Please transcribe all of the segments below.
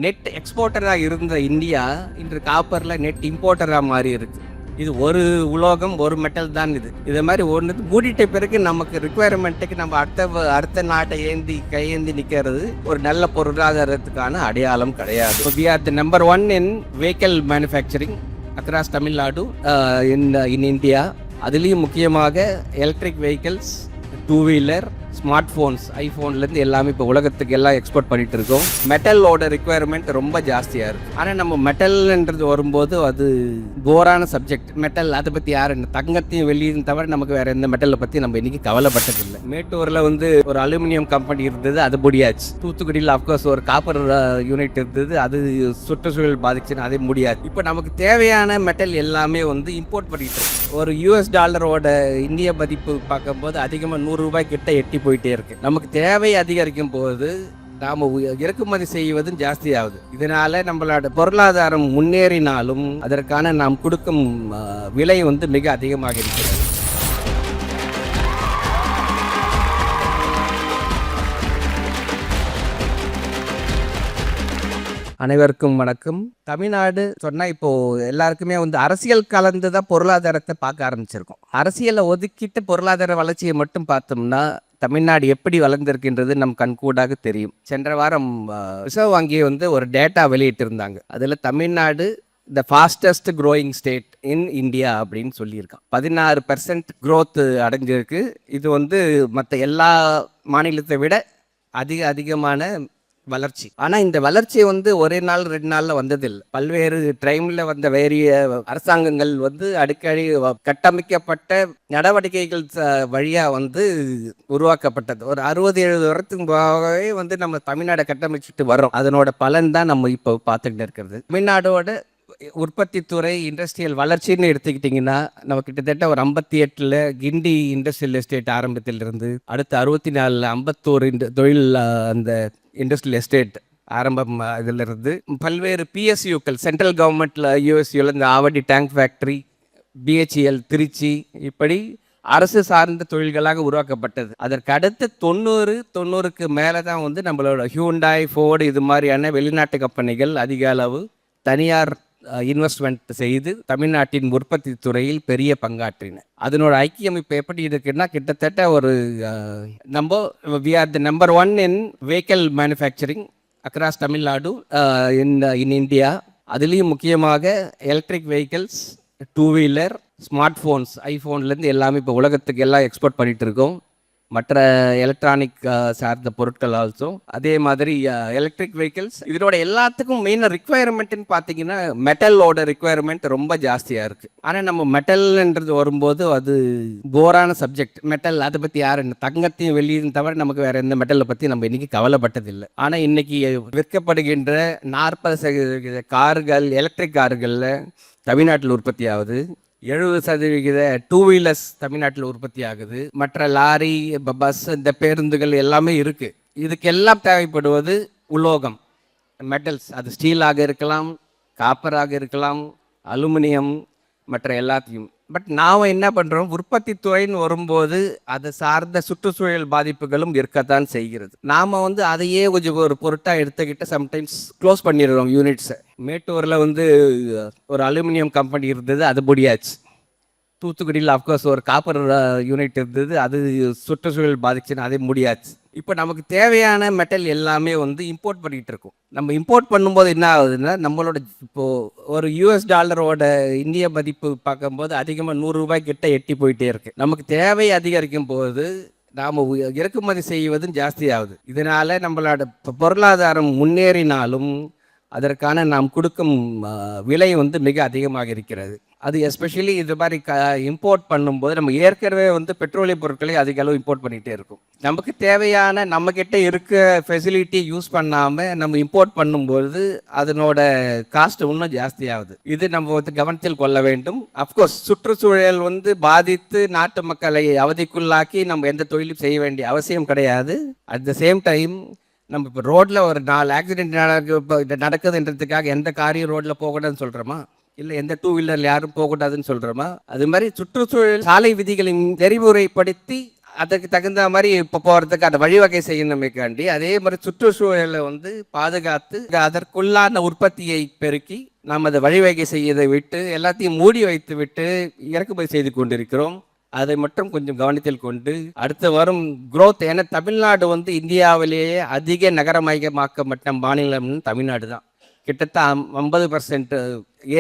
Net எக்ஸ்போர்ட்டராக இருந்த India இன்று காப்பரில் net இம்போர்ட்டராக மாறி இருக்கு. இது ஒரு உலோகம், ஒரு மெட்டல் தான். இது மாதிரி ஒன்று மூடிட்ட பிறகு நமக்கு ரிக்குவயர்மெண்ட்டுக்கு நம்ம அடுத்த நாட்டை கையேந்தி நிற்கிறது ஒரு நல்ல பொருளாதாரத்துக்கான அடையாளம் கிடையாது. We are the number 1 in vehicle manufacturing across Tamil Nadu in India. அதுலேயும் முக்கியமாக electric vehicles, 2 wheeler, smart phones, ஐஃபோன்லேருந்து எல்லாமே இப்போ உலகத்துக்கு எல்லாம் எக்ஸ்போர்ட் பண்ணிட்டு இருக்கோம். மெட்டலோட ரிக்குவயர்மெண்ட் ரொம்ப ஜாஸ்தியாக இருக்குது. ஆனால் நம்ம மெட்டல்ன்றது வரும்போது அது போரான சப்ஜெக்ட். மெட்டல் அதை பற்றி யாரும் தங்கத்தையும் வெளியும் தவிர நமக்கு வேறு எந்த மெட்டலை பற்றி நம்ம இன்றைக்கி கவலைப்பட்டதில்லை. மேட்டூரில் ஒரு அலுமினியம் கம்பெனி இருந்தது, அது முடியாச்சு. தூத்துக்குடியில் அஃப்கோர்ஸ் ஒரு காப்பர் யூனிட் இருந்தது, அது சுற்றுச்சூழல் பாதிச்சுன்னு அதே முடியாது. இப்போ நமக்கு தேவையான மெட்டல் எல்லாமே இம்போர்ட் பண்ணிட்டு இருக்கோம். ஒரு $1 இந்திய மதிப்பு பார்க்கும்போது அதிகமாக $100 கிட்ட எட்டி போயிட்டே இருக்கு. நமக்கு தேவை அதிகரிக்கும் போது நாம் இறக்குமதி செய்வதும் ஜாஸ்தி ஆகுது. இதனால நம்மளோட பொருளாதாரம் முன்னேறினாலும் அதற்கான நாம் கொடுக்கும் விலை மிக அதிகமாக இருக்கிறது. அனைவருக்கும் வணக்கம். தமிழ்நாடு சொன்னா இப்போ எல்லாருக்குமே அரசியல் கலந்துதான் பொருளாதாரத்தை பார்க்க ஆரம்பிச்சிருக்கோம். அரசியலை ஒதுக்கிட்டு பொருளாதார வளர்ச்சியை மட்டும் பார்த்தோம்னா தமிழ்நாடு எப்படி வளர்ந்திருக்கின்றது நம் கண்கூடாக தெரியும். சென்ற வாரம் ரிசர்வ் வங்கி ஒரு டேட்டா வெளியிட்டு இருந்தாங்க. அதுல Tamil Nadu the fastest growing state in India அப்படின்னு சொல்லியிருக்கான். 16% growth அடைஞ்சிருக்கு. இது மற்ற எல்லா மாநிலத்தை விட அதிகமான வளர்ச்சி. ஆனால் இந்த வளர்ச்சி ஒரே நாள் 2 நாளில் வந்ததில்லை. பல்வேறு டைமில் வந்த வேறிய அரசாங்கங்கள் அடிக்கடி கட்டமைக்கப்பட்ட நடவடிக்கைகள் வழியாக உருவாக்கப்பட்டது. ஒரு 60-70 வருடத்துக்கு நம்ம தமிழ்நாடை கட்டமைச்சிட்டு வரோம். அதனோட பலன் தான் நம்ம இப்போ பார்த்துக்கிட்டு இருக்கிறது. தமிழ்நாடோட உற்பத்தி துறை, இண்டஸ்ட்ரியல் வளர்ச்சின்னு எடுத்துக்கிட்டிங்கன்னா நம்ம கிட்டத்தட்ட ஒரு 58 கிண்டி இண்டஸ்ட்ரியல் எஸ்டேட் ஆரம்பத்திலிருந்து அடுத்து 64 51 தொழில் அந்த இண்டஸ்ட்ரியல் எஸ்டேட் ஆரம்பம். இதிலிருந்து பல்வேறு பிஎஸ்யூக்கள், சென்ட்ரல் கவர்மெண்ட்டில் யூஎஸ்யூவில் இந்த Avadi tank factory, BHEL Tiruchi, இப்படி அரசு சார்ந்த தொழில்களாக உருவாக்கப்பட்டது. அதற்கு அடுத்து 90க்கு மேலே தான் நம்மளோட ஹியூண்டாய், ஃபோர்டு இது மாதிரியான வெளிநாட்டு கம்பெனிகள் அதிக அளவு தனியார் இன்வெஸ்ட்மெண்ட் செய்து தமிழ்நாட்டின் உற்பத்தி துறையில் பெரிய பங்காற்றின. அதனோட ஐக்கியமைப்பு எப்படி இருக்குன்னா கிட்டத்தட்ட we are the number 1 in vehicle manufacturing across Tamil Nadu in India. அதுலேயும் முக்கியமாக electric vehicles, 2 wheeler, smart phones, ஐஃபோன்லேருந்து எல்லாமே இப்போ உலகத்துக்கு எல்லாம் எக்ஸ்போர்ட் பண்ணிட்டு இருக்கோம். மற்ற எலக்ட்ரானிக் சார்ந்த பொருட்கள் ஆல்சோ. அதே மாதிரி எலக்ட்ரிக் வெஹிக்கிள்ஸ், இதோட எல்லாத்துக்கும் மெயினாக ரிக்குவயர்மெண்ட்னு பார்த்தீங்கன்னா மெட்டலோட ரிக்குவயர்மெண்ட் ரொம்ப ஜாஸ்தியாக இருக்குது. ஆனால் நம்ம மெட்டல்ன்றது வரும்போது அது போரான சப்ஜெக்ட். மெட்டல் அதை பற்றி யாரும் தங்கத்தையும் வெளியும் தவிர நமக்கு வேறு எந்த மெட்டலை பற்றி நம்ம இன்றைக்கி கவலைப்பட்டதில்லை. ஆனால் இன்றைக்கி விற்கப்படுகின்ற 40% கார்கள், எலக்ட்ரிக் கார்களில் தமிழ்நாட்டில் உற்பத்தி ஆகுது. 70% 2 வீலர்ஸ் தமிழ்நாட்டில் உற்பத்தி ஆகுது. மற்ற லாரி, பஸ், இந்த பேருந்துகள் எல்லாமே இருக்குது. இதுக்கெல்லாம் தேவைப்படுவது உலோகம், மெட்டல்ஸ். அது ஸ்டீலாக இருக்கலாம், காப்பராக இருக்கலாம், அலுமினியம், மற்ற எல்லாத்தையும். பட் நாம் என்ன பண்ணுறோம், உற்பத்தி துறைன்னு வரும்போது அது சார்ந்த சுற்றுச்சூழல் பாதிப்புகளும் இருக்கத்தான் செய்கிறது. நாம் அதையே கொஞ்சம் ஒரு பொருட்டாக எடுத்துக்கிட்டு சம்டைம்ஸ் க்ளோஸ் பண்ணிடுறோம் யூனிட்ஸை. மேட்டூரில் ஒரு அலுமினியம் கம்பெனி இருந்தது, அது முடியாச்சு. தூத்துக்குடியில் அஃப்கோர்ஸ் ஒரு காப்பர் யூனிட் இருந்தது, அது சுற்றுச்சூழல் பாதிச்சுன்னு அதே முடியாச்சு. இப்போ நமக்கு தேவையான மெட்டல் எல்லாமே இம்போர்ட் பண்ணிகிட்டு இருக்கோம். நம்ம இம்போர்ட் பண்ணும்போது என்ன ஆகுதுன்னா நம்மளோட இப்போது ஒரு $1 இந்திய மதிப்பு பார்க்கும்போது அதிகமாக $100 கிட்ட எட்டி போயிட்டே இருக்குது. நமக்கு தேவை அதிகரிக்கும் போது நாம் இறக்குமதி செய்வதும் ஜாஸ்தி ஆகுது. இதனால் நம்மளோட பொருளாதாரம் முன்னேறினாலும் அதற்கான நாம் கொடுக்கும் விலை மிக அதிகமாக இருக்கிறது. அது எஸ்பெஷலி இது மாதிரி இம்போர்ட் பண்ணும்போது நம்ம ஏற்கனவே பெட்ரோலிய பொருட்களை அதிக அளவு இம்போர்ட் பண்ணிகிட்டே இருக்கும். நமக்கு தேவையான நம்மக்கிட்ட இருக்க ஃபெசிலிட்டி யூஸ் பண்ணாமல் நம்ம இம்போர்ட் பண்ணும்போது அதனோட காஸ்ட் இன்னும் ஜாஸ்தி ஆகுது. இது நம்ம கவனத்தில் கொள்ள வேண்டும். அஃப்கோர்ஸ் சுற்றுச்சூழல் பாதித்து நாட்டு மக்களை அவதிக்குள்ளாக்கி நம்ம எந்த தொழிலும் செய்ய வேண்டிய அவசியம் கிடையாது. அட் த சேம் டைம் நம்ம இப்போ ரோட்டில் ஒரு 4 ஆக்சிடென்ட் நடக்குதுன்றதுக்காக எந்த காரையும் ரோட்டில் போகக்கூடாதுன்னு சொல்கிறோமா? இல்லை எந்த 2 வீலரில் யாரும் போகக்கூடாதுன்னு சொல்கிறோமா? அது மாதிரி சுற்றுச்சூழல் சாலை விதிகளை நெறிமுறைப்படுத்தி அதுக்கு தகுந்த மாதிரி இப்போ போகிறதுக்கு அந்த வழிவகை செய்யணுமேக்காண்டி அதே மாதிரி சுற்றுச்சூழலை வந்து பாதுகாத்து அதற்குள்ளான உற்பத்தியை பெருக்கி நாம் அதை வழிவகை செய்யதை விட்டு எல்லாத்தையும் மூடி வைத்து விட்டு இறக்குமதி செய்து கொண்டிருக்கிறோம். அதை மட்டும் கொஞ்சம் கவனத்தில் கொண்டு அடுத்து வரும் growth, ஏன்னா தமிழ்நாடு வந்து இந்தியாவிலேயே அதிக நகரமயமாக்கப்பட்ட மாநிலம்னு தமிழ்நாடு தான். கிட்டத்தட்ட 50%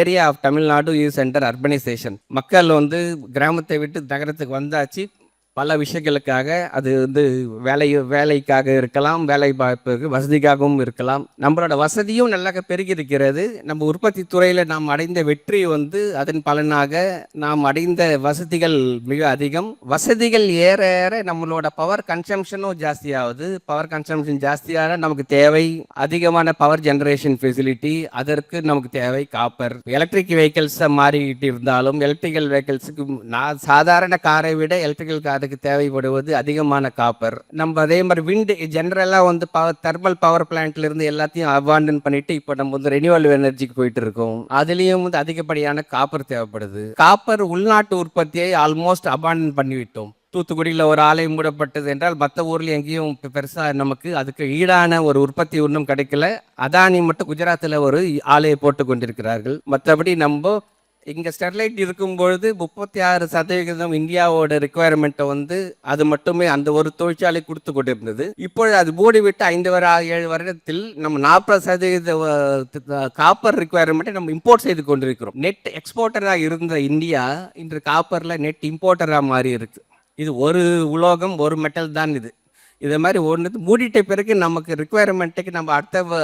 area of Tamil Nadu is centre urbanisation. மக்கள் வந்து கிராமத்தை விட்டு நகரத்துக்கு வந்தாச்சு. பல விஷயங்களுக்காக, அது வந்து வேலைக்காக இருக்கலாம், வேலை வாய்ப்புக்கு வசதிக்காகவும் இருக்கலாம். நம்மளோட வசதியும் நல்லா பெருகி இருக்கிறது. நம்ம உற்பத்தி துறையில் நாம் அடைந்த வெற்றி வந்து அதன் பலனாக நாம் அடைந்த வசதிகள் மிக அதிகம். வசதிகள் ஏற ஏற நம்மளோட பவர் கன்சம்ஷனும் ஜாஸ்தியாகுது. பவர் கன்சம்ஷன் ஜாஸ்தியான நமக்கு தேவை அதிகமான பவர் ஜெனரேஷன் ஃபெசிலிட்டி. அதற்கு நமக்கு தேவை காப்பர். எலக்ட்ரிக் வெஹிக்கிள்ஸை மாறிக்கிட்டு இருந்தாலும் எலக்ட்ரிக்கல் வெஹிக்கிள்ஸுக்கு நான் சாதாரண காரை விட எலக்ட்ரிக்கல் கார் அதுக்கு தேவைப்படுவது அதிகமான காப்பர். நம்ம அதே மாதிரி விண்ட் ஜென்ரலாக வந்து தெர்மல் பவர் பிளான்ட்ல இருந்து எல்லாத்தையும் அபாண்டன் பண்ணிட்டு இப்போ நம்ம வந்து ரெனியூவல் எனர்ஜிக்கு போயிட்டு இருக்கோம். அதுலேயும் வந்து அதிகப்படியான காப்பர் தேவைப்படுது. காப்பர் உள்நாட்டு உற்பத்தியை ஆல்மோஸ்ட் அபாண்டன் பண்ணிவிட்டோம். தூத்துக்குடியில் ஒரு ஆலை மூடப்பட்டது என்றால் மற்ற ஊரில் எங்கேயும் பெருசாக நமக்கு அதுக்கு ஈடான ஒரு உற்பத்தி ஒன்றும் கிடைக்கல. அதானி மட்டும் குஜராத்தில் ஒரு ஆலையை போட்டு கொண்டிருக்கிறார்கள். மற்றபடி நம்ம இங்கே ஸ்டெர்லைட் இருக்கும்பொழுது 36% இந்தியாவோட ரெக்குவயர்மெண்ட்டை வந்து அது மட்டுமே அந்த ஒரு தொழிற்சாலை கொடுத்து கொண்டிருந்தது. இப்பொழுது அது மூடிவிட்டு 5-7 வருடத்தில் நம்ம 40% காப்பர் ரெக்குவயர்மெண்ட்டை நம்ம இம்போர்ட் செய்து கொண்டிருக்கிறோம். நெட் எக்ஸ்போர்ட்டராக இருந்த இந்தியா இன்று காப்பரில் நெட் இம்போர்ட்டராக மாறி இருக்கு. இது ஒரு உலோகம், ஒரு மெட்டல் தான் இது. இதை மாதிரி ஒன்று மூடிட்ட பிறகு நமக்கு ரிக்குவயர்மெண்ட்டுக்கு நம்ம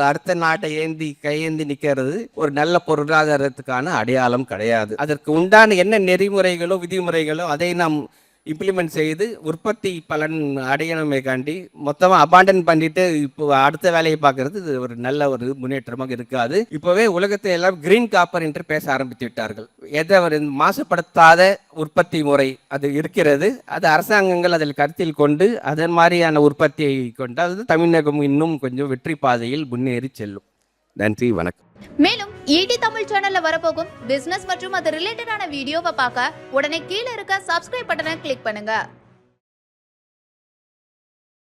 அடுத்த நாட்டை கையேந்தி நிற்கிறது ஒரு நல்ல பொருளாதாரத்துக்கான அடையாளம் கிடையாது. அதற்கு உண்டான என்ன நெறிமுறைகளோ விதிமுறைகளோ அதை நாம் இம்ப்ளிமெண்ட் செய்து உற்பத்தி பலன் அடையணுமே காண்டி மொத்தமாக அபாண்டன் பண்ணிட்டு இப்போ அடுத்த வேலையை பார்க்கறது இது ஒரு நல்ல ஒரு முன்னேற்றமாக இருக்காது. இப்போவே உலகத்தை எல்லாம் கிரீன் காப்பர் என்று பேச ஆரம்பித்து விட்டார்கள். எதை ஒரு மாசுபடுத்தாத உற்பத்தி முறை அது இருக்கிறது. அது அரசாங்கங்கள் அதில் கருத்தில் கொண்டு அதன் மாதிரியான உற்பத்தியை கொண்டால் தமிழகம் இன்னும் கொஞ்சம் வெற்றி பாதையில் முன்னேறி செல்லும். நன்றி, வணக்கம். மேலும் ஈடி தமிழ் சேனல்ல வரப்போகும் பிசினஸ் மற்றும் அது ரிலேட்டடான வீடியோவை பார்க்க உடனே கீழே இருக்க சப்ஸ்கிரைப் பட்டனை கிளிக் பண்ணுங்க.